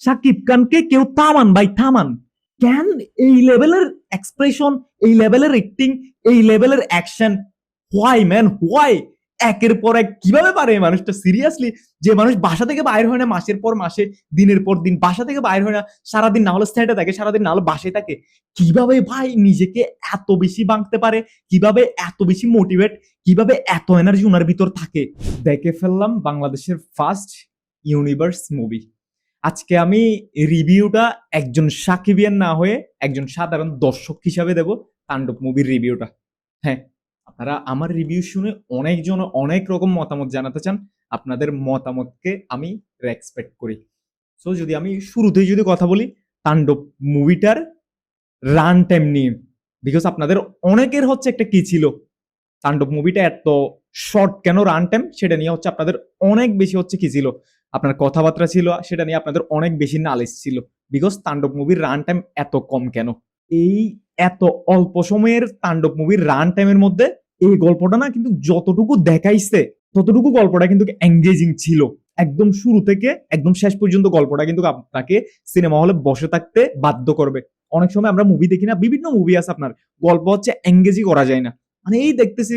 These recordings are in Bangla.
সাকিব খানকে কেউ থামান ভাই, থামান। কেন এই লেভেলের এক্সপ্রেশন, এই লেভেলের অ্যাক্টিং, এই লেভেলের অ্যাকশন? Why man, why? একের পর এক কিভাবে পারে এই মানুষটা? সিরিয়াসলি, যে মানুষ বাসা থেকে বাইর হয় না মাসের পর মাসে, দিনের পর দিন বাসা থেকে বাইর হয় না, সারাদিন না হলে সেটে থাকে, সারাদিন না হলে বাসায় থাকে, কিভাবে ভাই নিজেকে এত বেশি বাঁকতে পারে? কিভাবে এত বেশি মোটিভেট, কিভাবে এত এনার্জি ওনার ভিতর থাকে? দেখে ফেললাম বাংলাদেশের ফার্স্ট ইউনিভার্স মুভি। আজকে আমি রিভিউটা একজন সাকিবিয়ান না হয়ে একজন সাধারণ দর্শক হিসাবে দেব তাণ্ডব মুভির রিভিউটা। হ্যাঁ, আপনারা আমার রিভিউ শুনে অনেকজন অনেক রকম মতামত জানাতে চান। আপনাদের মতামতকে আমি রেসপেক্ট করি। সো যদি আমি শুরুতেই যদি কথা বলি তাণ্ডব মুভিটার রান টাইম নিয়ে, বিকজ আপনাদের অনেকের হচ্ছে একটা কি ছিল, তাণ্ডব মুভিটা এত শর্ট কেন রান টাইম, সেটা নিয়ে হচ্ছে আপনাদের অনেক বেশি হচ্ছে কি ছিল, আপনার কথাবার্তা ছিল, সেটা নিয়ে আপনাদের অনেক বেশি নলেজ ছিল। বিকজ তাণ্ডব মুভির রান টাইম এত কম কেন? এই এত অল্প সময়ের তাণ্ডব মুভির রান টাইমের মধ্যে এই গল্পটা না কিন্তু যতটুকু দেখাইছে ততটুকু গল্পটা কিন্তু এঙ্গেজিং ছিল। একদম শুরু থেকে একদম শেষ পর্যন্ত গল্পটা কিন্তু আপনাকে সিনেমা হলে বসে থাকতে বাধ্য করবে। অনেক সময় আমরা মুভি দেখি না, বিভিন্ন মুভি আছে আপনার গল্প হচ্ছে এঙ্গেজই করা যায় না, মানে এই দেখতেছি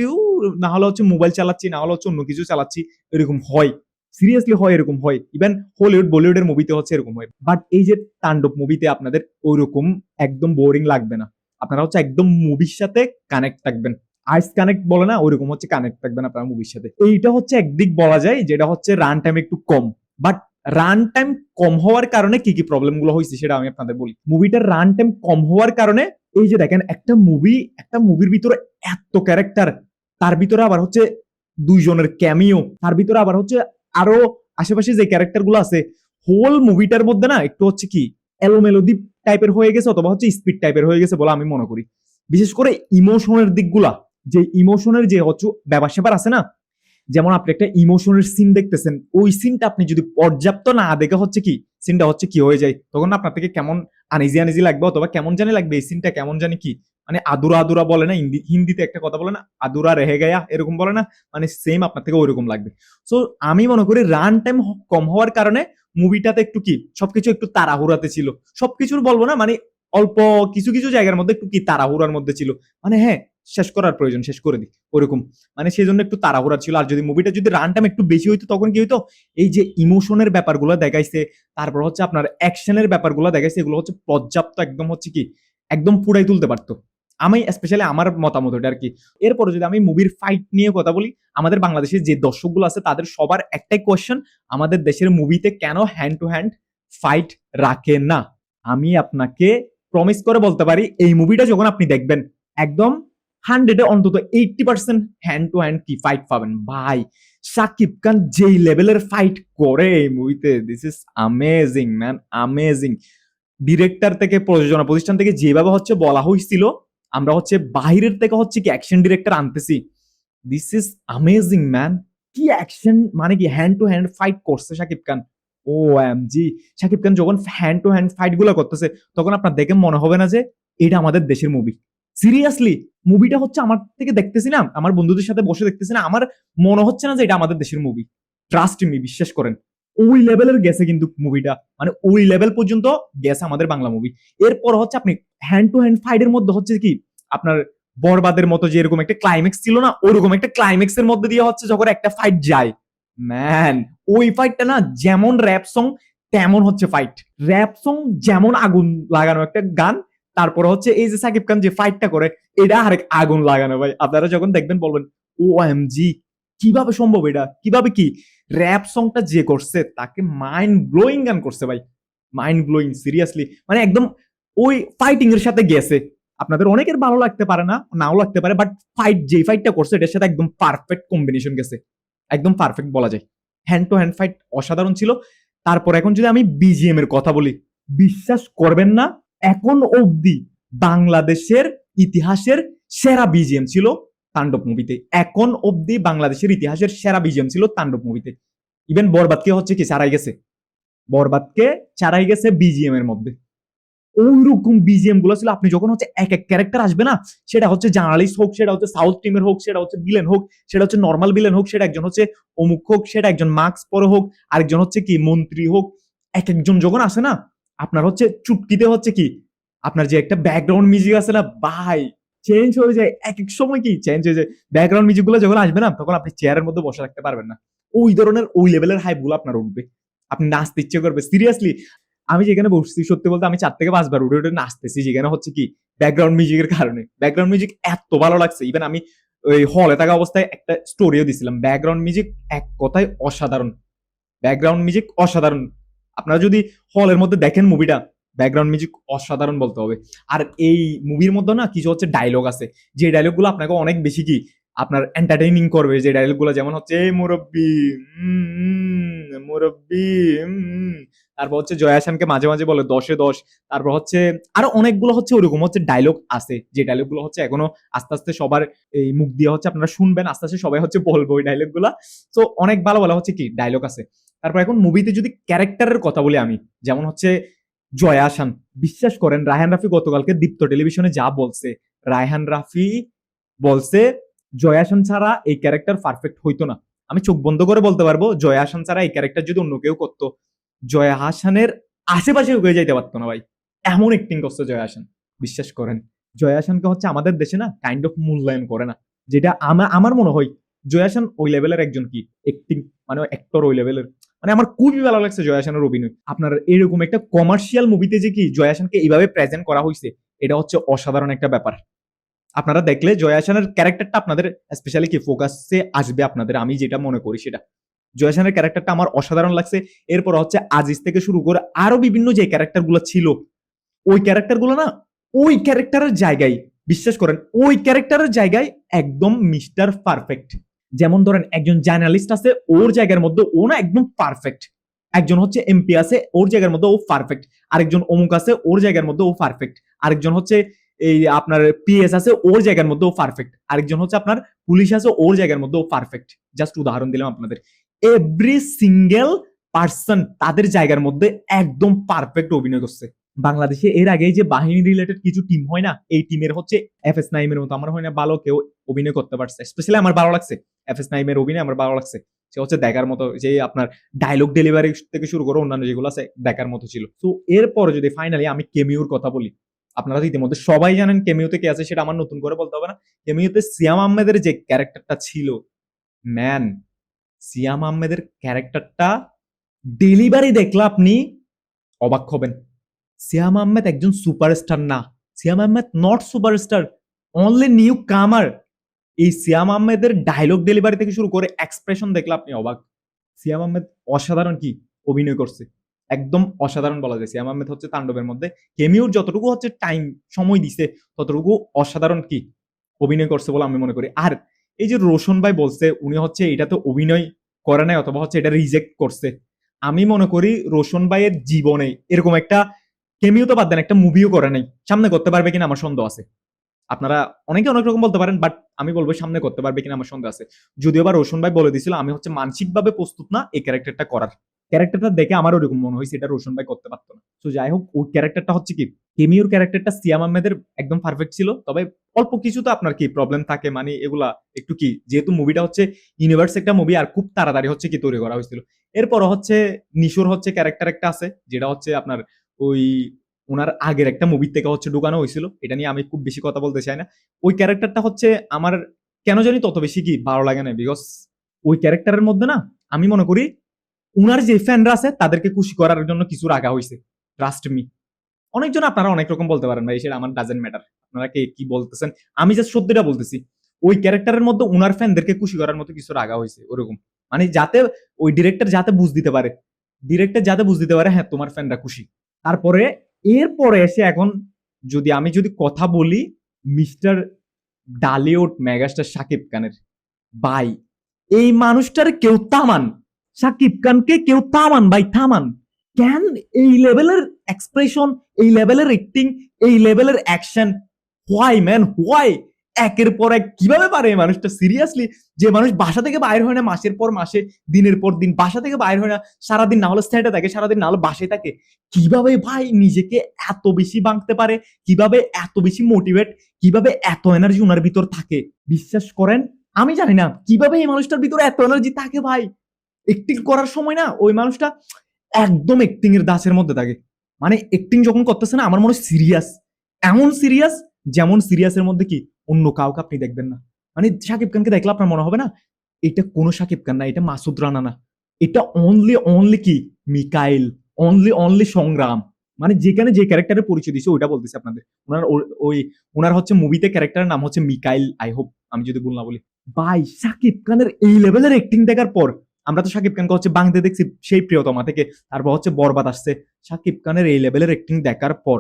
না হলে হচ্ছে মোবাইল চালাচ্ছি, না হলে হচ্ছে অন্য কিছু চালাচ্ছি, এরকম হয়। সিরিয়াসলি হয়, এরকম হয়। ইভেন হলিউড বলিউডের মুভিতে হচ্ছে এরকম হয়। বাট এই যে তাণ্ডব মুভিতে আপনাদের ওইরকম একদম বোরিং লাগবে না। আপনারা হচ্ছে একদম মুভির সাথে কানেক্ট থাকবেন। আইস কানেক্ট বলে না, ওইরকম হচ্ছে কানেক্ট থাকবেন আপনারা মুভির সাথে। এইটা হচ্ছে একদিক বলা যায়, যেটা হচ্ছে রান টাইম একটু কম। বাট রান টাইম কম হওয়ার কারণে কি কি প্রবলেম গুলো হয়েছে সেটা আমি আপনাদের বলি। মুভিটার রান টাইম কম হওয়ার কারণে এই যে দেখেন, একটা মুভির ভিতরে এত ক্যারেক্টার, তার ভিতরে আবার হচ্ছে দুইজনের ক্যামিও, তার ভিতরে আবার হচ্ছে আরো আশেপাশে যে ক্যারেক্টার গুলো আছে, হোল মুভিটার মধ্যে না একটু হচ্ছে কি এলোমেলোদি টাইপের হয়ে গেছে, অথবা হচ্ছে স্পিড টাইপের হয়ে গেছে বলে আমি মনে করি। বিশেষ করে ইমোশনের দিকগুলা, যে ইমোশনের যে হচ্ছে ব্যাপার স্যাপার আছে না, যেমন আপনি একটা ইমোশনের সিন দেখতেছেন, ওই সিনটা আপনি যদি পর্যাপ্ত না দেখে হচ্ছে কি সিনটা হচ্ছে কি হয়ে যায়, তখন আপনার থেকে কেমন আনিজি আনিজি লাগবে, অথবা কেমন জানি লাগবে, এই সিনটা কেমন জানি কি, মানে আদুরা আদুরা বলে না, হিন্দিতে একটা কথা বলে না, আদুরা রেহে গেয়া, এরকম বলে না, মানে সেম আপনার থেকে ওইরকম লাগবে। সো আমি মনে করি রান টাইম কম হওয়ার কারণে মুভিটাতে একটু কি সবকিছু একটু তাড়াহুড়াতে ছিল। সবকিছুর বলবো না, মানে অল্প কিছু কিছু জায়গার মধ্যে একটু কি তাড়াহুড়ার মধ্যে ছিল, মানে হ্যাঁ শেষ করার প্রয়োজন, শেষ করে দিই ওরকম, মানে সেই জন্য একটু তাড়াহুড়া ছিল। আর যদি মুভিটা যদি রান টাইম একটু বেশি হইতো তখন কি হইতো, এই যে ইমোশনের ব্যাপারগুলো দেখাইছে, তারপর হচ্ছে আপনার অ্যাকশনের ব্যাপারগুলো দেখাইছে, এগুলো হচ্ছে পর্যাপ্ত একদম হচ্ছে কি একদম পুরাই তুলতে পারতো। আমি স্পেশালি আমার মতামত এটা আর কি। এরপরে যদি আমি মুভির ফাইট নিয়ে কথা বলি, আমাদের বাংলাদেশের যে দর্শকগুলো আছে তাদের সবার একটাই কোয়েশ্চেন, আমাদের দেশের মুভিতে কেন হ্যান্ড টু হ্যান্ড ফাইট রাখে না? আমি আপনাকে প্রমিস করে বলতে পারি, এই মুভিটা যখন আপনি দেখবেন একদম 100-এ অন্তত 80% হ্যান্ড টু হ্যান্ড কি ফাইট পাবেন ভাই। শাকিব খান যেই লেভেলের ফাইট করে এই মুভিতে, this is amazing man, amazing. Director থেকে প্রযোজনা প্রতিষ্ঠান থেকে যেভাবে হচ্ছে বলা হয়েছিল, আমরা হচ্ছে বাহিরের থেকে হচ্ছে কি অ্যাকশন ডিরেক্টর আনতেছি, দিস ইজ অ্যামেজিং ম্যান। কি অ্যাকশন, মানে কি হ্যান্ড টু হ্যান্ড ফাইট করছে Shakib Khan. O M G, Shakib Khan যখন হ্যান্ড টু হ্যান্ড ফাইট গুলো করতেছে তখন আপনার দেখে মনে হবে না যে এটা আমাদের দেশের মুভি। সিরিয়াসলি, মুভিটা হচ্ছে আমার থেকে দেখতেছি না, আমার বন্ধুদের সাথে বসে দেখতেছি না, আমার মনে হচ্ছে না যে এটা আমাদের দেশের মুভি। ট্রাস্ট মি, বিশ্বাস করেন। ওই লেভেলের গেছে কিন্তু মুভিটা, মানে ওই লেভেল পর্যন্ত গেছে আমাদের বাংলা মুভি। এরপর হচ্ছে আপনি হ্যান্ড টু হ্যান্ড ফাইটের মধ্যে হচ্ছে কি আপনার বরবাদের মতো যে এরকম একটা ক্লাইম্যাক্স ছিল না, ওরকম একটা ক্লাইম্যাক্স এর মধ্যে দিয়ে হচ্ছে যখন একটা ফাইট যায়, ম্যান ওই ফাইটটা না যেমন র‍্যাপ সং তেমন হচ্ছে ফাইট। র‍্যাপ সং যেমন আগুন লাগানো একটা গান, তারপর হচ্ছে এই যে সাকিব খান যে ফাইটটা করে, এটা আরেক আগুন লাগানো ভাই। আপনারা যখন দেখবেন বলবেন ও এম জি, কিভাবে সম্ভব এটা, কিভাবে কি র‍্যাপ সংটা যে করছে তাকে মাইন্ড ব্লোয়িং গান করছে ভাই, মাইন্ড ব্লোয়িং সিরিয়াসলি, মানে একদম ওই ফাইটিং এর সাথে গেছে। আপনাদের অনেকের ভালো লাগতে পারে না, নাও লাগতে পারে, বাট ফাইট যে ফাইটটা করছে এটার সাথে একদম পারফেক্ট কম্বিনেশন গেছে, একদম পারফেক্ট বলা যায়। হ্যান্ড টু হ্যান্ড ফাইট অসাধারণ ছিল। তারপর এখন যদি আমি বিজিএম এর কথা বলি, বিশ্বাস করবেন না, এখন অবধি বাংলাদেশের ইতিহাসের সেরা বিজিএম ছিল তাণ্ডব মুভিতে। এখন অবধি বাংলাদেশের ইতিহাসের সেরা বিজিএম ছিল তাণ্ডব মুভিতে। ইভেন বরবাদকে হচ্ছে কি ছাড়াই গেছে, বরবাদকে ছাড়াই গেছে বিজিএম এর মধ্যে। ওইরকম বিজিএম গুলো ছিল। আপনি যখন হচ্ছে এক এক ক্যারেক্টার আসবে না, সেটা হচ্ছে জার্নালিস্ট হোক, সেটা হচ্ছে সাউথ টিমের হোক, সেটা হচ্ছে বিলেন হোক, সেটা হচ্ছে নর্মাল বিলেন হোক, সেটা একজন হচ্ছে অমুক হোক, সেটা একজন মাস্ক পরে হোক, আরেকজন হচ্ছে কি মন্ত্রী হোক, এক একজন যখন আসে না, আপনার হচ্ছে চুটকিতে হচ্ছে কি আপনার যে একটা ব্যাকগ্রাউন্ড মিউজিক আছে না ভাই, চেঞ্জ হয়ে যায় এক এক সময়, কি চেঞ্জ হয়ে যায়। ব্যাকগ্রাউন্ড মিউজিক গুলো যখন আসবে না, তখন আপনি চেয়ারের মধ্যে বসে রাখতে পারবেন না। ওই ধরনের ওই লেভেলের হাইপ গুলো আপনার উঠবে, আপনি নাচতে ইচ্ছে করবে সিরিয়াসলি। আমি যেখানে বসছি সত্যি বলতে আমি 4 থেকে 5 বার উঠে উঠে নাচতেছি, যেখানে হচ্ছে কি ব্যাকগ্রাউন্ড মিউজিকের কারণে। ব্যাকগ্রাউন্ড মিউজিক এত ভালো লাগছে, ইভেন আমি ওই হলে থাকা অবস্থায় একটা স্টোরিও দিছিলাম। ব্যাকগ্রাউন্ড মিউজিক এক কথায় অসাধারণ, ব্যাকগ্রাউন্ড মিউজিক অসাধারণ। আপনারা যদি হলের মধ্যে দেখেন মুভিটা, ব্যাকগ্রাউন্ড মিউজিক অসাধারণ বলতে হবে। আর এই মুভির মধ্যে না কিছু হচ্ছে ডায়লগ আছে, যে ডায়লগ গুলো আপনাকে অনেক বেশি কি আপনার এন্টারটেইনিং করবে। যে ডায়লগ গুলো যেমন হচ্ছে এই মুরব্বি, মুরব্বি, তারপর হচ্ছে জয়া হাসানকে মাঝে মাঝে বলে 10-এ 10। তারপর হচ্ছে আরো অনেকগুলো হচ্ছে ওরকম হচ্ছে ডায়লগ আছে, যে ডায়লগ গুলো হচ্ছে এখনো আস্তে আস্তে সবার এই মুখ দিয়ে হচ্ছে আপনারা শুনবেন, আস্তে আস্তে সবাই হচ্ছে বলবো ওই ডায়লগ গুলা। তো অনেক ভালো ভালো হচ্ছে কি ডায়লগ আছে। তারপর এখন মুভিতে যদি ক্যারেক্টারের কথা বলি আমি, যেমন হচ্ছে জয়া আহসান, বিশ্বাস করেন রায়হান রাফি গতকালকে দীপ্ত টেলিভিশনে যা বলছে, রায়হান রাফি বলছে জয়া আহসান ছাড়া এই ক্যারেক্টার পারফেক্ট হইতো না। আমি চোখ বন্ধ করে বলতে পারবো জয়া আহসান ছাড়া এই ক্যারেক্টার যদি অন্য কেউ করতো, জয়া হাসানের আশেপাশে হয়ে যাইতে পারতো না ভাই, এমন অ্যাক্টিং করছে জয়া হাসান। বিশ্বাস করেন জয়া হাসানকে হচ্ছে আমাদের দেশে না কাইন্ড অফ মূল্যায়ন করে না, যেটা আমার মনে হয় জয়া হাসান ওই লেভেলের একজন কি অ্যাক্টিং, মানে অ্যাক্টর ওই লেভেলের। মানে আমার খুবই ভালো লাগছে জয়া হাসানের অভিনয়। আপনার এরকম একটা কমার্শিয়াল মুভিতে যে কি জয়া হাসানকে এইভাবে প্রেজেন্ট করা হয়েছে, এটা হচ্ছে অসাধারণ একটা ব্যাপার। আপনারা দেখলে জয়া হাসানের ক্যারেক্টারটা আপনাদের স্পেশালি কি ফোকাসে আসবে আপনাদের, আমি যেটা মনে করি সেটা। জয়া হাসানের ক্যারেক্টারটা আমার অসাধারণ লাগছে। এরপর হচ্ছে আজিজ থেকে শুরু করে আরো বিভিন্ন যে ক্যারেক্টার গুলো ছিল, ওই ক্যারেক্টার গুলো না ওই ক্যারেক্টারের জায়গায়, বিশ্বাস করেন ওই ক্যারেক্টারের জায়গায় একদম মিস্টার পারফেক্ট। যেমন ধরেন একজন জার্নালিস্ট আছে, ওর জায়গার মধ্যে ও না একদম পারফেক্ট। একজন হচ্ছে এমপি আছে, ওর জায়গার মধ্যে ও পারফেক্ট। আরেকজন অমুক আছে, ওর জায়গার মধ্যে ও পারফেক্ট। আরেকজন হচ্ছে এই আপনার পিএস আছে, ওর জায়গার মধ্যে ও পারফেক্ট। আরেকজন হচ্ছে আপনার পুলিশ আছে, ওর জায়গার মধ্যে ও পারফেক্ট। জাস্ট উদাহরণ দিলাম আপনাদের। এভরি সিঙ্গেল পার্সন তাদের জায়গার মধ্যে একদম পারফেক্ট অভিনয় করছে। বাংলাদেশে এর আগে যে বাহিনী রিলেটেড কিছু টিম হয় না, এই টিমের হচ্ছে এফএস নাইমের মতো আমার হয় না ভালো কেউ অভিনয় করতে পারছে। স্পেশালি আমার ভালো লাগছে এফএস নাইমের অভিনয়, আমার ভালো লাগছে। সে হচ্ছে দেখার মতো, যে আপনার ডায়লগ ডেলিভারি থেকে শুরু করে অন্যান্য যেগুলো আছে দেখার মতো ছিল। তো এরপরে যদি ফাইনালি আমি কেমিউর কথা বলি, আপনারা ইতিমধ্যে সবাই জানেন কেমিউতে কে আছে, সেটা আমার নতুন করে বলতে হবে না। কেমিউতে সিয়াম আহমেদের যে ক্যারেক্টারটা ছিল, ম্যান, সিয়াম আহমেদের ক্যারেক্টারটা ডেলিভারি দেখলে আপনি অবাক হবেন। সিয়াম আহমেদ একজন সুপারস্টার না, Siam Ahmed not superstar, only newcomer. এই সিয়াম আহমেদের ডায়লগ ডেলিভারি থেকে শুরু করে এক্সপ্রেশন দেখলে আপনি অবাক। সিয়াম আহমেদ অসাধারণ কি অভিনয় করছে, একদম অসাধারণ বলা যায়। সিয়াম আহমেদ হচ্ছে তাণ্ডবের মধ্যে কেমিউর যতটুকু হচ্ছে টাইম সময় দিছে, ততটুকু অসাধারণ কি অভিনয় করছে বলে আমি মনে করি। আর এই যে রোশন ভাই বলছে উনি হচ্ছে এটাতে অভিনয় করে নাই অথবা হচ্ছে এটা রিজেক্ট করছে, আমি মনে করি রোশন ভাইয়ের জীবনে এরকম একটা কেমিও তো বাদ দেন, একটা মুভিও করে নাই। সামনে করতে পারবে কিনা আমার সন্দেহ আছে। আপনারা অনেকে অনেক রকম বলতে পারেন, বাট আমি বলবো সামনে করতে পারবে কিনা আমার সন্দেহ আছে। যদিও বা রোশন ভাই বলে দিছিল আমি হচ্ছে মানসিকভাবে প্রস্তুত না এই ক্যারেক্টারটা করার। ক্যারেক্টারটা দেখে আমার ওরকম মনে হয়েছে এটা রোশন ভাই করতে পারতো না। তো যাই হোক, ওই ক্যারেক্টারটা হচ্ছে কি কেমিওর ক্যারেক্টারটা সিয়াম আহমেদের একদম পারফেক্ট ছিল। তবে অল্প কিছু তো আপনার কি প্রবলেম থাকে, মানে এগুলা একটু কি, যেহেতু মুভিটা হচ্ছে ইউনিভার্স একটা মুভি আর খুব তাড়াতাড়ি হচ্ছে কি তৈরি করা হয়েছিল। এরপর হচ্ছে নিশোর হচ্ছে ক্যারেক্টার একটা আছে, যেটা হচ্ছে আপনার ওই ওনার আগের একটা মুভির থেকে হচ্ছে ঢুকানো হয়েছিল। এটা নিয়ে আমি খুব বেশি কথা বলতে চাই না। ওই ক্যারেক্টারটা হচ্ছে আমার কেন জানি তত বেশি কি ভালো লাগে না, বিকজ ওই ক্যারেক্টারের মধ্যে না আমি মনে করি উনার যে ফ্যানরা আছে তাদেরকে খুশি করার জন্য কিছু রাখা হয়েছে। Trust me. অনেকজন আপনারা অনেক রকম বলতে পারেন ভাই, সেটা আমার ডাজেন্ট ম্যাটার আপনারা কে কি বলতেছেন, আমি জাস্ট সত্যিটা বলতেছি। ওই ক্যারেক্টারের মধ্যে উনার ফ্যানদেরকে খুশি করার মতো কিছু রাখা হয়েছে ওরকম, মানে যাতে ওই ডিরেক্টর যাতে বুঝ দিতে পারে, হ্যাঁ তোমার ফ্যানরা খুশি। তারপরে এরপরে এসে এখন যদি কথা বলি মিস্টার ডালিউড মেগাস্টার শাকিব খানের, ভাই এই মানুষটার কেউ থামান, শাকিব খানকে কেউ থামান ভাই, থামান। ক্যান এই লেভেলের এক্সপ্রেশন, এই লেভেলের অ্যাক্টিং, এই লেভেলের অ্যাকশন, হোয়াই ম্যান হোয়াই, একের পর এক কিভাবে পারে এই মানুষটা সিরিয়াসলি। যে মানুষ বাসা থেকে বাইর হয় না মাসের পর মাসে, দিনের পর দিন বাসা থেকে বাইর হয় না, সারাদিন না হলে স্টেটে থাকে, সারাদিন না হলে বাসায় থাকে, কিভাবে ভাই নিজেকে এত বেশি বাঁধতে পারে, কিভাবে এত বেশি মোটিভেট, কিভাবে এত এনার্জি ওনার ভিতর থাকে, বিশ্বাস করেন আমি জানি না কিভাবে এই মানুষটার ভিতরে এত এনার্জি থাকে ভাই। অ্যাক্টিং করার সময় না ওই মানুষটা একদম অ্যাক্টিং এর দাসের মধ্যে থাকে। মানে অ্যাক্টিং যখন করতেছে না, আমার মনে হয় সিরিয়াস, এমন সিরিয়াস, যেমন সিরিয়াসের মধ্যে কি অন্য কাউকে আপনি দেখবেন না। মানে শাকিব খানকে দেখলে আপনার মনে হবে না এটা কোনো শাকিব খান না, এটা মাসুদ রানা না, এটা অনলি অনলি কি মিকাইল, অনলি অনলি সংগ্রাম। মানে যেখানে যে ক্যারেক্টারের পরিচয় দিছে ওইটা বলতেছে আপনাদের। ওনার ওই ওনার হচ্ছে মুভিতে ক্যারেক্টারের নাম হচ্ছে মিকাইল, আই হোপ আমি যদি ভুল না বলি। ভাই শাকিব খানের এই লেভেলের অ্যাক্টিং দেখার পর, আমরা তো শাকিব খানকে হচ্ছে বাংলাতে দেখছি সেই প্রিয়তমা থেকে, তারপর হচ্ছে বরবাদ আসছে। শাকিব খানের এই লেভেলের অ্যাক্টিং দেখার পর,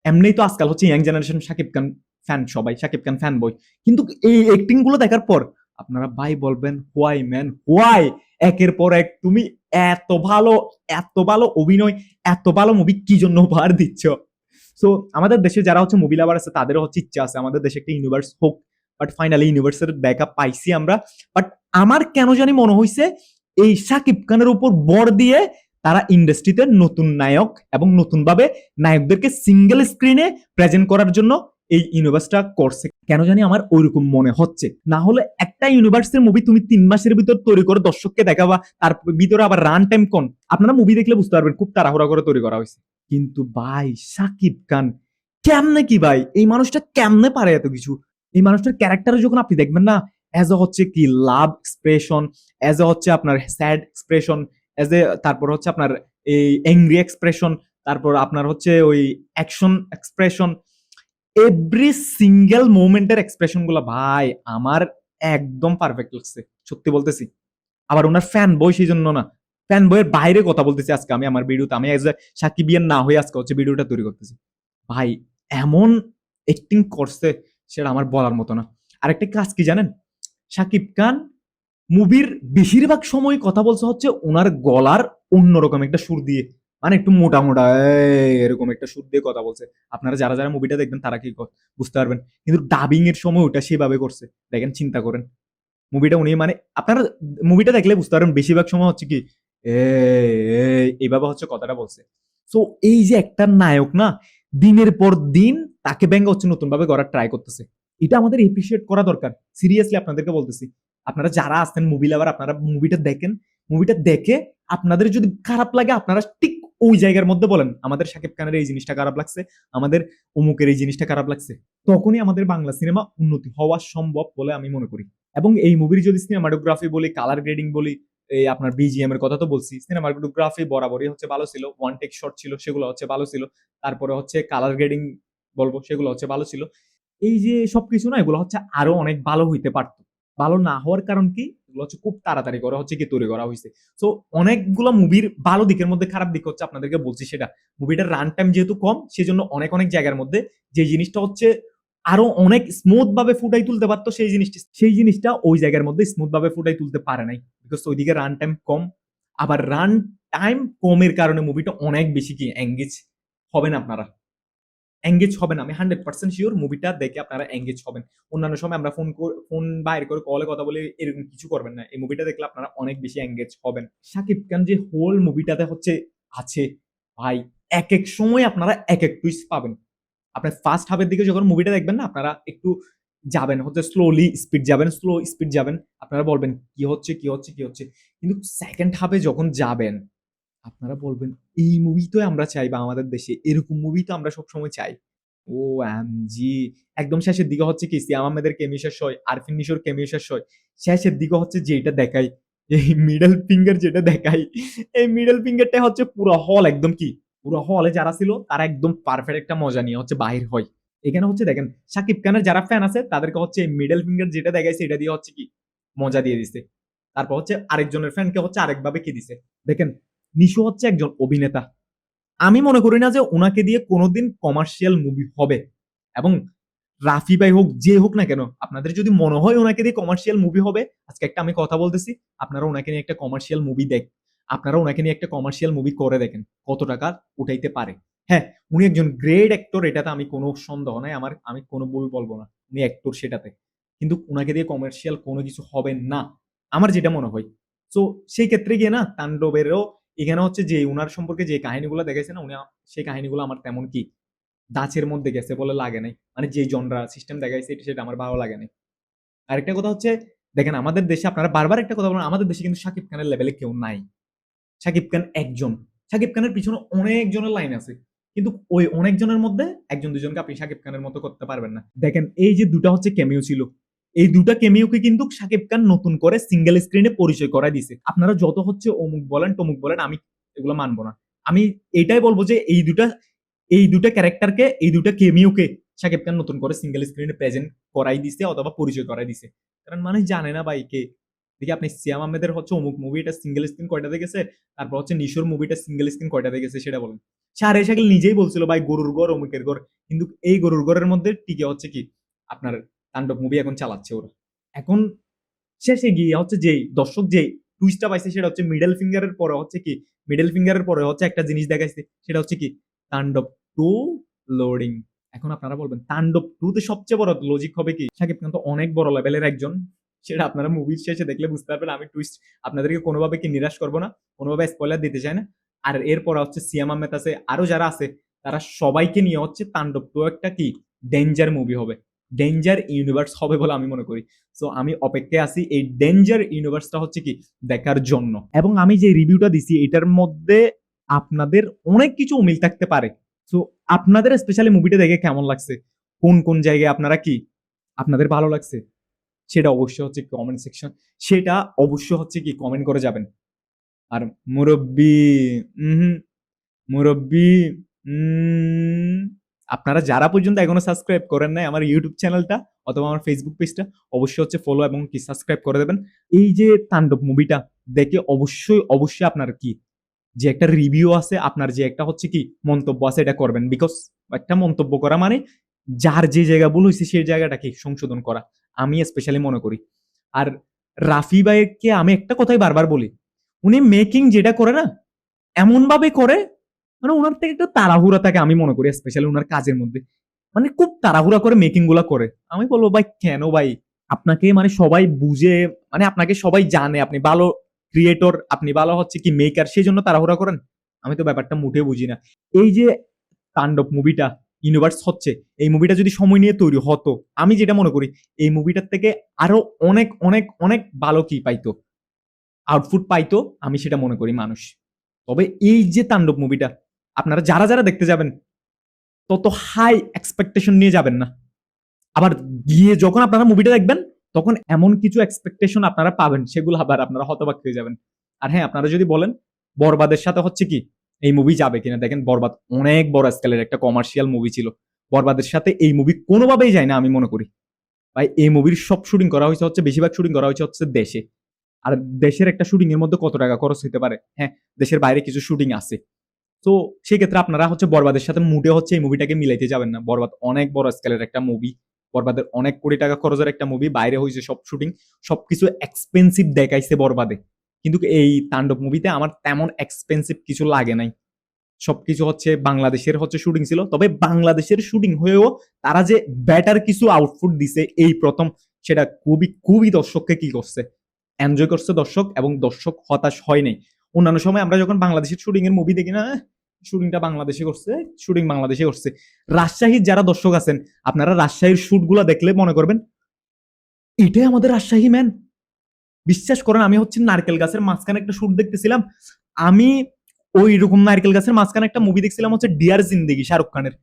এমনিই তো আজকাল হচ্ছে young generation Shakib Khan fan, সবাই শাকিব খান ফ্যান বই, কিন্তু এই অ্যাক্টিং গুলো দেখার পর আপনারা ভাই বলবেন হোয়াই ম্যান হোয়াই, একের পর এক তুমি এত ভালো, এত ভালো অভিনয়, এত ভালো মুভি কি জন্য উপহার দিচ্ছ। সো আমাদের দেশে যারা হচ্ছে মুভি লাভার আছে তাদেরও হচ্ছে ইচ্ছা আছে আমাদের দেশে একটা ইউনিভার্স হোক, বাট ফাইনালি ইউনিভার্সের ব্যাকআপ পাইছি আমরা। বাট আমার কেন জানি মনে হয়েছে এই শাকিব খানের উপর বর দিয়ে তারা ইন্ডাস্ট্রিতে নতুন নায়ক এবং নতুন ভাবে নায়কদেরকে সিঙ্গেল স্ক্রিনে প্রেজেন্ট করার জন্য এই ইউনিভার্সটা করছে, কেন জানি আমার ওইরকম মনে হচ্ছে। না হলে একটা ইউনিভার্সের মুভি তুমি 3 মাসের ভিতর তৈরি করে দর্শককে দেখাবা, তার ভিতরে আবার রান টাইম কোন, আপনারা মুভি দেখলে বুঝতে পারবেন খুব তাড়াহুড়া করে তৈরি করা হয়েছে। কিন্তু ভাই শাকিব খান কেমনে কি ভাই, এই মানুষটা কেমনে পারে এত কিছু। এই মানুষটার ক্যারেক্টারে যখন আপনি দেখবেন না, এজ এ হচ্ছে কি লাভ এক্সপ্রেশন, এজ এ হচ্ছে আপনার স্যাড এক্সপ্রেশন, এজ এ তারপর হচ্ছে আপনার এই অ্যাংরি এক্সপ্রেশন, তারপর আপনার হচ্ছে ওই অ্যাকশন এক্সপ্রেশন, এভরি সিঙ্গেল মোমেন্টের এক্সপ্রেশন গুলো ভাই আমার একদম পারফেক্ট লাগছে, সত্যি বলতেছি। আবার ওনার ফ্যান বই সেই জন্য না, ফ্যান বইয়ের বাইরে কথা বলতেছি আজকে আমি আমার ভিডিওতে, আমি এজ এ সাকিবিয়ান না হয়ে আজকে হচ্ছে ভিডিওটা তৈরি করতেছি। ভাই এমন অ্যাক্টিং করছে সেটা আমার বলার মতো না। আরেকটা কাজ কি জানেন, শাকিব খান মুভির বেশিরভাগ সময় কথা বলছে হচ্ছে ওনার গলার অন্যরকম একটা সুর দিয়ে, মানে একটু মোটা মোটা এরকম একটা সুর দিয়ে কথা বলছে। আপনারা যারা যারা মুভিটা দেখবেন তারা কি বুঝতে পারবেন, কিন্তু ডাবিং এর সময় ওটা সেভাবে করছে, দেখেন চিন্তা করেন মুভিটা উনি, মানে আপনারা মুভিটা দেখলে বুঝতে পারবেন বেশিরভাগ সময় হচ্ছে কি এ এইভাবে হচ্ছে কথাটা বলছে। সো এই যে একটা নায়ক না দিনের পর দিন তাকে ব্যঙ্গ হচ্ছে নতুন ভাবে করার ট্রাই করতেছে, এটা আমাদের এপ্রিসিয়েট করা দরকার। সিরিয়াসলি আপনাদেরকে বলতেছি, আপনারা যারা আছেন মুভি লাভার আপনারা মুভিটা দেখেন, মুভিটা দেখে আপনাদের যদি খারাপ লাগে আপনারা ঠিক ওই জায়গার মধ্যে বলেন আমাদের শাকিব খানের এই জিনিসটা খারাপ লাগছে, আমাদের অমুকের এই জিনিসটা খারাপ লাগছে, তখনই আমাদের বাংলা সিনেমা উন্নতি হওয়া সম্ভব বলে আমি মনে করি। এবং এই মুভির যদি সিনেমাটোগ্রাফি বলি, কালার গ্রেডিং বলি, এই আপনার বিজিএম এর কথা তো বলছি, সিনেমাটোগ্রাফি বরাবরই হচ্ছে ভালো ছিল, ওয়ান টেক শট ছিল সেগুলো হচ্ছে ভালো ছিল, তারপরে হচ্ছে কালার গ্রেডিং বলবো সেগুলো হচ্ছে ভালো ছিল। এই যে সবকিছু না এগুলো হচ্ছে আরো অনেক ভালো হইতে পারতো, ভালো না হওয়ার কারণ কি এগুলো হচ্ছে খুব তাড়াতাড়ি করা হচ্ছে কি তৈরি করা হয়েছে। সো অনেকগুলো মুভির ভালো দিকের মধ্যে খারাপ দিক হচ্ছে আপনাদেরকে বলছি সেটা, মুভিটার রান টাইম যেহেতু কম সেজন্য অনেক অনেক জায়গার মধ্যে যে জিনিসটা হচ্ছে আরো অনেক স্মুথ ভাবে ফুটাই তুলতে পারতো সেই জিনিসটা ওই জায়গার মধ্যে স্মুথ ভাবে ফুটাই তুলতে পারে নাই, বিকজ ওইদিকে রান টাইম কম। আবার রান টাইম কমের কারণে মুভিটা অনেক বেশি কি এঙ্গেজ হবেন আপনারা, এঙ্গেজ হবেন, আমি 100% শিওর মুভিটা দেখে আপনারা এঙ্গেজ হবেন। অন্যান্য সময় আমরা ফোন বাইর করে কলে কথা বলে এরকম কিছু করবেন না, এই মুভিটা দেখলে আপনারা অনেক বেশি এঙ্গেজ হবেন। শাকিব খান যে হোল মুভিটাতে হচ্ছে আছে ভাই, এক এক সময় আপনারা এক এক টুইস্ট পাবেন। আপনার ফার্স্ট হাফের দিকে যখন মুভিটা দেখবেন না আপনারা একটু যাবেন হচ্ছে স্লোলি স্পিড যাবেন, স্লো স্পিড যাবেন, আপনারা বলবেন কি হচ্ছে কি হচ্ছে কি হচ্ছে, কিন্তু সেকেন্ড হাফে যখন যাবেন আপনারা বলবেন এই মুভি তো আমরা চাই, বা আমাদের দেশে এরকম মুভি তো আমরা সবসময় চাই। ও এম জি, একদম শেষের দিকে হচ্ছে কি সিয়াম আহমেদের কেমিও শেষ হয়, আরফিন নিশোর কেমিও শেষ হয়, শেষের দিকে হচ্ছে যেটা দেখাই এই মিডল ফিঙ্গার যেটা দেখাই, এই মিডল ফিঙ্গারটা হচ্ছে পুরো হল একদম কি, পুরো হলে যারা ছিল তারা একদম পারফেক্ট একটা মজা নিয়ে হচ্ছে বাহির হয়। এখানে হচ্ছে দেখেন শাকিব খানের যারা ফ্যান আছে তাদেরকে হচ্ছে মিডল ফিঙ্গার যেটা দেখাইছে এটা দিয়ে হচ্ছে কি মজা দিয়ে দিছে, তারপর হচ্ছে আরেকজনের ফ্যানকে হচ্ছে আরেকভাবে কি দিছে। দেখেন নিশো হচ্ছে একজন অভিনেতা, আমি মনে করি না যে ওনাকে দিয়ে কোনোদিন কমার্শিয়াল মুভি হবে। এবং রাফি ভাই হোক যে হোক না কেন, আপনাদের যদি মনে হয় ওনাকে দিয়ে কমার্শিয়াল মুভি হবে, আজকে একটা আমি কথা বলতেছি, আপনারা ওনাকে নিয়ে একটা কমার্শিয়াল মুভি আপনারা ওনাকে নিয়ে একটা কমার্শিয়াল মুভি করে দেখেন কত টাকা উঠাইতে পারে। হ্যাঁ, উনি একজন গ্রেট অ্যাক্টর, এটাতে আমি কোনো সন্দেহ নাই, আমি কোনো ভুল বলবো না, উনি অ্যাক্টর সেটাতে, কিন্তু ওনাকে দিয়ে কমার্শিয়াল কোনো কিছু হবে না আমার যেটা মনে হয়। তো সেই ক্ষেত্রে গিয়ে না তাণ্ডবেরও এখানে হচ্ছে যে উনার সম্পর্কে যে কাহিনীগুলো দেখাইছে না উনি, সেই কাহিনীগুলো আমার তেমন কি দাঁচের মধ্যে গেছে বলে লাগে নাই, মানে যে জনরা সিস্টেম দেখাইছে সেটা আমার ভালো লাগে নাই। আরেকটা কথা হচ্ছে দেখেন আমাদের দেশে আপনারা বারবার একটা কথা বলেন আমাদের দেশে কিন্তু শাকিব খানের লেভেলে কেউ নাই, শাকিব খান একজন। শাকিব খানের পিছনে অনেকজনের লাইন আছে, কিন্তু ওই অনেকজনের মধ্যে একজন দুজনকে আপনি শাকিব খানের মতো করতে পারবেন না। দেখেন এই যে দুটা হচ্ছে ক্যামিও ছিল, এই দুটা ক্যামিওকে কিন্তু শাকিব খান নতুন করে সিঙ্গেল স্ক্রিনে পরিচয় করাই দিছে। আপনারা যত হচ্ছে অমুক বলেন টমুক বলেন, আমি এগুলো মানবো না। আমি এটাই বলবো যে এই দুটা ক্যারেক্টারকে, এই দুটা কেমিওকে শাকিব খান নতুন করে সিঙ্গেল স্ক্রিনে প্রেজেন্ট করাই দিছে অথবা পরিচয় করাই দিছে। কারণ মানুষ জানে না ভাই কে। দেখি আপনি সিয়াম আহমেদের হচ্ছে অমুক মুভিটা সিঙ্গেল স্ক্রিন কয়টাতে গেছে, তারপর হচ্ছে নিশোর মুভিটা সিঙ্গেল স্ক্রিন কয়টাতে গেছে সেটা বলেন। শাহরে শাকিল নিজেই বলছিল ভাই গরুর ঘর অমুকের ঘর, কিন্তু এই গরুর ঘরের মধ্যে টিকে হচ্ছে কি আপনার তাণ্ডব মুভি এখন চালাচ্ছে ওরা। এখন শেষে গিয়ে হচ্ছে যেই দর্শক যেই টুইস্টটা পাইছে সেটা হচ্ছে মিডল ফিঙ্গারের পরে হচ্ছে কি, মিডল ফিঙ্গারের পরে হচ্ছে একটা জিনিস দেখাইছে, সেটা হচ্ছে কি তাণ্ডব টু লোডিং। এখন আপনারা বলবেন তাণ্ডব টু তে সবচেয়ে বড় লজিক হবে কি, শাকিব খান তো অনেক বড় লেভেলের একজন, সেটা আপনারা মুভির শেষে দেখলে বুঝতে পারবেন। আমি টুইস্ট আপনাদেরকে কোনোভাবে কি নিরাশ করবো না, কোনোভাবে স্পয়লার দিতে চাই না। আর এরপর হচ্ছে সিয়াম আহমেদ আছে, আরো যারা আছে, তারা সবাইকে নিয়ে হচ্ছে তাণ্ডব টু একটা কি ডেঞ্জার মুভি হবে, ডেঞ্জার ইউনিভার্স হবে বলে আমি মনে করি। সো আমি অপেক্ষায় আছি এই ডেঞ্জার ইউনিভার্সটা হচ্ছে কি দেখার জন্য। এবং আমি যে রিভিউটা দিছি এটার মধ্যে আপনাদের অনেক কিছু মিল থাকতে পারে। সো আপনাদের স্পেশালি মুভিটা দেখে কেমন লাগছে, কোন কোন জায়গায় আপনারা কি আপনাদের ভালো লাগছে, সেটা অবশ্যই হচ্ছে কমেন্ট সেকশন, সেটা অবশ্যই হচ্ছে কি কমেন্ট করে যাবেন। আর মুরব্বি, হুম, মুরব্বি, উম, আপনারা যারা পর্যন্ত এখনো সাবস্ক্রাইব করেন নাই আমার ইউটিউব চ্যানেলটা অথবা আমার ফেসবুক পেজটা, অবশ্যই হচ্ছে ফলো এবং কি সাবস্ক্রাইব করে দেবেন। এই যে তাণ্ডব মুভিটা দেখে অবশ্যই অবশ্যই আপনার কি যে একটা রিভিউ আছে, আপনার যে একটা হচ্ছে কি মন্তব্য আছে, এটা করবেন। বিকজ একটা মন্তব্য করা মানে যার যে জায়গা ভুল হয়েছে সেই জায়গাটাকে সংশোধন করা, আমি স্পেশালি মনে করি। আর রাফি ভাইকে আমি একটা কথাই বারবার বলি, উনি মেকিং যেটা করে না এমন ভাবে করে, মানে ওনার থেকে একটা তাড়াহুড়া থাকে আমি মনে করি, স্পেশালি ওনার কাজের মধ্যে, মানে খুব তাড়াহুড়া করে মেকিং গুলা করে। আমি বলবো ভাই কেন ভাই, আপনাকে মানে সবাই বুঝে, মানে আপনাকে সবাই জানে আপনি ভালো ক্রিয়েটর, আপনি ভালো হচ্ছে কি মেকার, সেই জন্য তাড়াহুড়া করেন। আমি তো ব্যাপারটা মুঠে বুঝি না। এই যে তাণ্ডব মুভিটা ইউনিভার্স হচ্ছে, এই মুভিটা যদি সময় নিয়ে তৈরি হতো, আমি যেটা মনে করি এই মুভিটার থেকে আরো অনেক অনেক অনেক ভালো কি পাইতো, আউটপুট পাইতো, আমি সেটা মনে করি মানুষ। তবে এই যে তাণ্ডব মুভিটা আপনারা যারা যারা দেখতে যাবেন তত হাই এক্সপেকটেশন নিয়ে যাবেন না। আবার গিয়ে যখন আপনারা মুভিটা দেখবেন তখন এমন কিছু এক্সপেকটেশন আপনারা পাবেন সেগুলো আবার আপনারা হতবাক হয়ে যাবেন। আর হ্যাঁ, আপনারা যদি বলেন বরবাদের সাথে হচ্ছে কি এই মুভি যাবে কিনা, দেখেন বরবাদ অনেক বড় স্কেলের একটা কমার্শিয়াল মুভি ছিল, বরবাদের সাথে এই মুভি কোনোভাবেই যায় না আমি মনে করি। ভাই এই মুভির সব শুটিং করা হয়েছে হচ্ছে, বেশিরভাগ শুটিং করা হয়েছে হচ্ছে দেশে। আর দেশের একটা শুটিং এর মধ্যে কত টাকা খরচ হতে পারে, হ্যাঁ দেশের বাইরে কিছু শুটিং আছে। তো সেই ক্ষেত্রে আপনারা হচ্ছে বরবাদের সাথে মুডে হচ্ছে এই মুভিটাকে মিলাইতে যাবেন না। বরবাদ অনেক বড় স্কেলের একটা মুভি, বরবাদের অনেক কোটি টাকা খরচের একটা মুভি, বাইরে হয়েছে সব শুটিং, সবকিছু এক্সপেন্সিভ দেখাইছে বরবাদে। কিন্তু এই তাণ্ডব মুভিতে আমার তেমন এক্সপেন্সিভ কিছু লাগে নাই, সবকিছু হচ্ছে বাংলাদেশের হচ্ছে শুটিং ছিল। তবে বাংলাদেশের শুটিং হয়েও তারা যে বেটার কিছু আউটপুট দিছে এই প্রথম, সেটা খুবই খুবই দর্শককে কি করছে, এনজয় করছে দর্শক, এবং দর্শক হতাশ হয় নাই। অন্যান্য সময় আমরা যখন বাংলাদেশের শুটিং এর মুভি দেখি না, শুটিংটা বাংলাদেশে করছে, শুটিং বাংলাদেশে করছে। রাজশাহীর যারা দর্শক আছেন, আপনারা রাজশাহীর শুট গুলা দেখলে মনে করবেন এটাই আমাদের রাজশাহী ম্যান। বিশ্বাস করেন আমি হচ্ছে নারকেল গাছের মাঝখানে একটা শুট দেখতেছিলাম, আমি ওই রকম নারকেল গাছের মাঝখানে একটা মুভি দেখছিলাম হচ্ছে ডিয়ার জিন্দেগি, শাহরুখ খানের।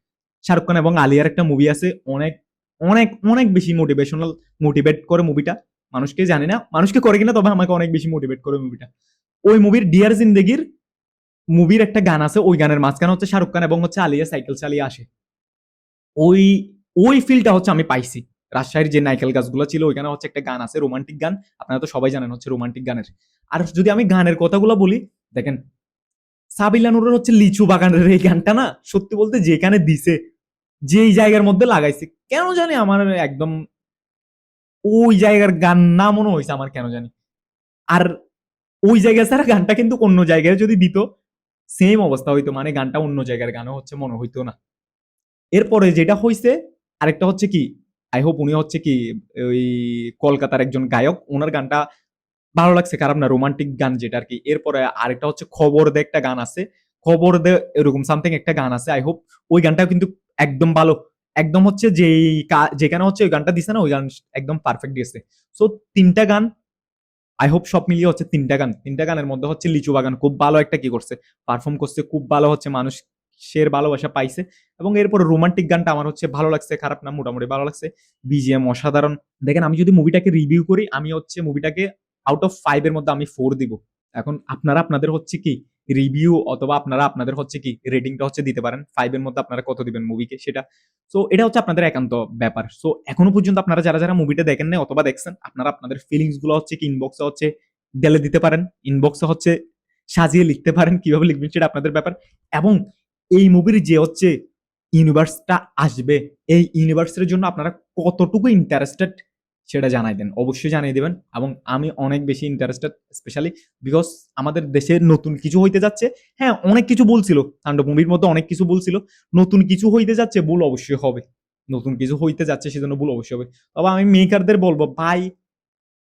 শাহরুখ খান এবং আলিয়ার একটা মুভি আছে, অনেক অনেক অনেক বেশি মোটিভেশনাল, মোটিভেট করে মুভিটা। মানুষকে জানি না মানুষকে করে কিনা, তবে আমাকে অনেক বেশি মোটিভেট করে মুভিটা। ওই মুভির ডিয়ার জিন্দেগির মুভির একটা গান আছে, ওই গানের মাঝখানে হচ্ছে শাহরুখ খান এবং হচ্ছে আলিয়া সাইকেল চালিয়ে আসে। ওই ওই ফিলটা হচ্ছে আমি পাইছি। রাজশাহীর যে নাইকেল গাছগুলো ছিল ওইখানে হচ্ছে একটা গান আছে, রোমান্টিক গান, আপনারা তো সবাই জানেন হচ্ছে রোমান্টিক গানের। আর যদি আমি গানের কথাগুলো বলি, দেখেন সাবিলা নুরের হচ্ছে লিচু বাগানের এই গানটা না, সত্যি বলতে যেখানে দিছে, যেই জায়গার মধ্যে লাগাইছে, কেন জানি আমার একদম ওই জায়গার গান না মনে হয়েছে আমার, কেন জানি। আর ওই জায়গা ছাড়া গানটা কিন্তু অন্য জায়গায় যদি দিত সেম অবস্থা হইতো, মানে গানটা অন্য জায়গার গানও হচ্ছে মনে হইতো না। এরপরে যেটা হয়েছে আরেকটা হচ্ছে কি, আই হোপ উনি হচ্ছে কি ওই কলকাতার একজন গায়ক, ওনার গানটা ভালো লাগছে, খারাপ না, রোমান্টিক গান যেটা আর কি। এরপরে আরেকটা হচ্ছে খবর দে একটা গান আছে, খবর দে এরকম সামথিং একটা গান আছে, আই হোপ ওই গানটা কিন্তু একদম ভালো, একদম হচ্ছে যেখানে হচ্ছে ওই গানটা দিছে না, ওই গান একদম পারফেক্ট দিয়েছে। সো তিনটা গান আই হোপ সব মিলিয়ে হচ্ছে তিনটা গানের মধ্যে হচ্ছে লিচু বাগান খুব ভালো একটা কি করছে, পারফর্ম করছে খুব ভালো, হচ্ছে মানুষের ভালোবাসা পাইছে। এবং এরপর রোমান্টিক গানটা আমার হচ্ছে ভালো লাগছে, খারাপ না, মোটামুটি ভালো লাগছে। বিজিএম অসাধারণ। দেখেন আমি যদি মুভিটাকে রিভিউ করি, আমি হচ্ছে মুভিটাকে আউট অফ 5 এর মধ্যে আমি 4 দিব। এখন আপনারা আপনাদের হচ্ছে কি রিভিউ অথবা আপনারা আপনাদের হচ্ছে কি রেটিংটা হচ্ছে দিতে পারেন 5 এর মধ্যে আপনারা কত দিবেন মুভিকে সেটা। সো এটা হচ্ছে আপনাদের একান্ত ব্যাপার। সো এখনো পর্যন্ত আপনারা যারা যারা মুভিটা দেখেন না অথবা দেখছেন, আপনারা আপনাদের ফিলিংস গুলো হচ্ছে কি ইনবক্সে হচ্ছে ঢেলে দিতে পারেন, ইনবক্সে হচ্ছে সাজিয়ে লিখতে পারেন, কিভাবে লিখবেন সেটা আপনাদের ব্যাপার। এবং এই মুভির যে হচ্ছে ইউনিভার্সটা আসবে, এই ইউনিভার্সের জন্য আপনারা কতটুকু ইন্টারেস্টেড সেটা জানাই দেন, অবশ্যই জানিয়ে দেবেন। এবং আমি অনেক বেশি ইন্টারেস্টেড, স্পেশালি বিকজ আমাদের দেশে নতুন কিছু হইতে যাচ্ছে। হ্যাঁ, অনেক কিছু বলছিল তাণ্ডব মুভির মধ্যে, অনেক কিছু বলছিল, নতুন কিছু হইতে যাচ্ছে, ভুল অবশ্যই হবে। নতুন কিছু হইতে যাচ্ছে সেজন্য ভুল অবশ্যই হবে। তবে আমি মেকারদের বলবো, ভাই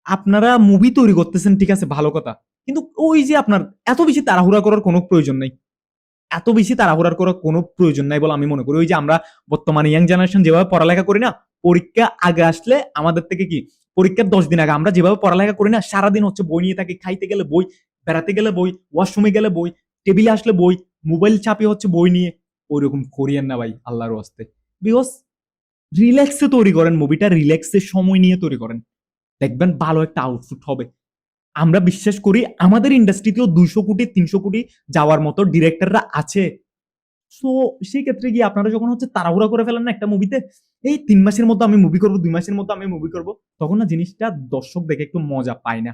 আপনারা মুভি তৈরি করতেছেন ঠিক আছে, ভালো কথা, কিন্তু ওই যে আপনার এত বেশি তাড়াহুড়া করার কোনো প্রয়োজন নেই, এত বেশি তাড়াহুড়ার করার কোনো প্রয়োজন নাই বলে আমি মনে করি। ওই যে আমরা বর্তমানে ইয়াং জেনারেশন যেভাবে পড়ালেখা করি না, পরীক্ষা আগে আসলে আমাদের থেকে কি পরীক্ষার 10 দিন আগে আমরা যেভাবে পড়ালেখা করি না, সারাদিন হচ্ছে বই নিয়ে থাকি, খাইতে গেলে বই, বেড়াতে গেলে বই, ওয়াশরুমে গেলে বই, টেবিলে আসলে বই, মোবাইল চাপিয়ে হচ্ছে বই নিয়ে, ওইরকম করিয়েন না ভাই আল্লাহর ওয়াস্তে। বিকজ রিল্যাক্সে তৈরি করেন মুভিটা, রিল্যাক্সে সময় নিয়ে তৈরি করেন, দেখবেন ভালো একটা আউটপুট হবে। আমরা বিশ্বাস করি আমাদের ইন্ডাস্ট্রিতেও 200 কোটি 300 কোটি যাওয়ার মতো ডিরেক্টররা আছে। সো সেই ক্ষেত্রে গিয়ে আপনারা যখন হচ্ছে তাড়াহুড়া করে ফেলেন না একটা মুভিতে, এই 3 মাসের মধ্যে আমি মুভি করবো, 2 মাসের মধ্যে আমি মুভি করবো, তখন না জিনিসটা দর্শক দেখে একটু মজা পায় না।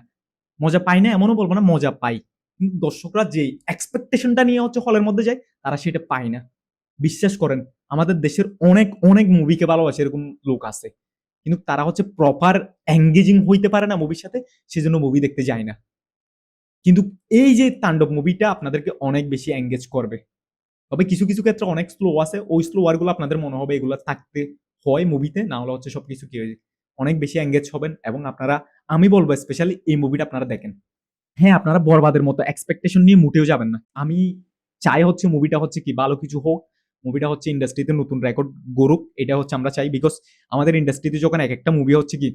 মজা পাই না এমনও বলবো না, মজা পাই, কিন্তু দর্শকরা যে এক্সপেকটেশনটা নিয়ে হচ্ছে হলের মধ্যে যায়, তারা সেটা পায় না। বিশ্বাস করেন, আমাদের দেশের অনেক অনেক মুভিকে ভালোবাসে এরকম লোক আছে, কিন্তু তারা হচ্ছে প্রপার এঙ্গেজিং হইতে পারে না মুভির সাথে, সেজন্য মুভি দেখতে যায় না। কিন্তু এই যে তাণ্ডব মুভিটা আপনাদেরকে অনেক বেশি এঙ্গেজ করবে। তবে কিছু কিছু ক্ষেত্রে অনেক স্লো আছে, ওই স্লো ওয়ার গুলো আপনাদের মনে হবে এগুলো থাকতে হয় মুভিতে, না হলে হচ্ছে সবকিছু কি হয়ে যায়, অনেক বেশি এঙ্গেজ হবেন। এবং আপনারা, আমি বলবো স্পেশালি এই মুভিটা আপনারা দেখেন। হ্যাঁ, আপনারা বরবাদের মতো এক্সপেকটেশন নিয়ে মুটেও যাবেন না। আমি চাই হচ্ছে মুভিটা হচ্ছে কি ভালো কিছু হোক, মুভিটা হচ্ছে ইন্ডাস্ট্রিতে নতুন রেকর্ড গড়ুক, এটা হচ্ছে আমরা চাই। বিকজ আমাদের ইন্ডাস্ট্রিতে যখন এক একটা মুভি হচ্ছে কি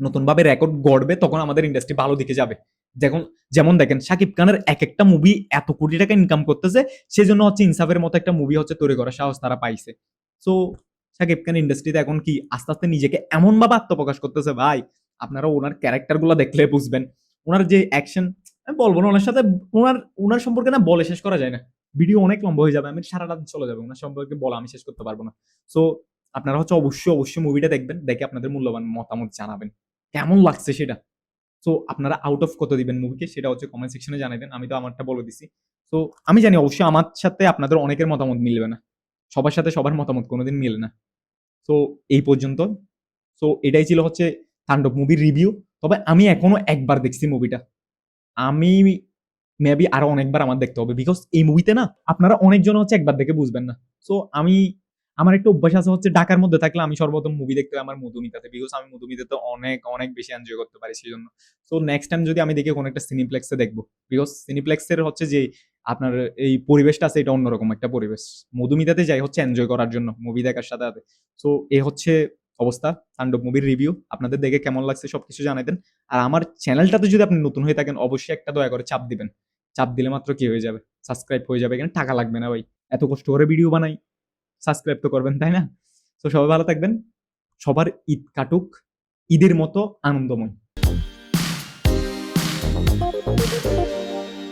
নতুন ভাবে রেকর্ড গড়বে, তখন আমাদের ইন্ডাস্ট্রি ভালো দিকে যাবে। যেমন যেমন দেখেন শাকিব খানের এক একটা মুভি এত কোটি টাকা ইনকাম করতেছে, সেজন্য হচ্ছে ইনসাফের মতো একটা মুভি হচ্ছে তৈরি করার সাহস তারা পাইছে। সো শাকিব খান ইন্ডাস্ট্রিতে এখন কি আস্তে আস্তে নিজেকে এমন ভাবে আত্মপ্রকাশ করতেছে, ভাই আপনারা ওনার ক্যারেক্টার গুলো দেখলে বুঝবেন। ওনার যে অ্যাকশন, আমি বলবো না ওনার সাথে, ওনার ওনার সম্পর্কে না বলে শেষ করা যায় না, ভিডিও অনেক লম্বা হয়ে যাবে, আমি সারা রাত চলে যাবে ওনার সম্পর্কে বলা, আমি শেষ করতে পারবো না। সো আপনারা হচ্ছে অবশ্যই অবশ্যই মুভিটা দেখবেন, দেখে আপনাদের মূল্যবান মতামত জানাবেন কেমন লাগছে সেটা। সো আপনারা আউট অফ কত দিবেন মুভিকে সেটা হচ্ছে কমেন্ট সেকশনে জানাবেন, আমি তো আমারটা বলে দিছি। সো আমি জানি অবশ্যই আমার সাথে আপনাদের অনেকের মতামত মিলবে না, সবার সাথে সবার মতামত কোনোদিন মিলে না। সো এই পর্যন্ত। সো এটাই ছিল হচ্ছে তাণ্ডব মুভির রিভিউ। তবে আমি এখনো একবার দেখছি মুভিটা, আমি মেবি আরো অনেকবার আমার দেখতে হবে, বিকজ এই মুভিতে না আপনারা অনেকজন হচ্ছে একবার দেখে বুঝবেন না। সো আমি, আমার একটা অভ্যাস আছে হচ্ছে ঢাকার মধ্যে থাকলে আমি সর্বপ্রথম মুভি দেখতে হয় আমার মধুমিতাতে, বিকজ আমি মধুমিতাতে অনেক অনেক বেশি এনজয় করতে পারি সেই জন্য। সো নেক্সট টাইম যদি আমি দেখি কোনো একটা সিনিপ্লেক্সে দেখবো, বিকজ সিনিপ্লেক্সের হচ্ছে যে আপনার এই পরিবেশটা আছে, এটা অন্যরকম একটা পরিবেশ। মধুমিতাতে যাই হচ্ছে এনজয় করার জন্য, মুভি দেখার সাথে সাথে। সো এ হচ্ছে অবস্থা তাণ্ডব মুভির রিভিউ, আপনাদের দেখে কেমন লাগছে সবকিছু জানাই দেন। আর আমার চ্যানেলটাতে যদি আপনি নতুন হয়ে থাকেন, অবশ্যই একটা দয়া করে চাপ দিবেন, চাপ দিলে মাত্র কি হয়ে যাবে, সাবস্ক্রাইব হয়ে যাবে, এখানে টাকা লাগবে না ভাই, এত কষ্ট করে ভিডিও বানাই, সাবস্ক্রাইব তো করবেন তাই না? তো সবাই ভালো থাকবেন, সবার ঈদ কাটুক ঈদের মতো আনন্দময়।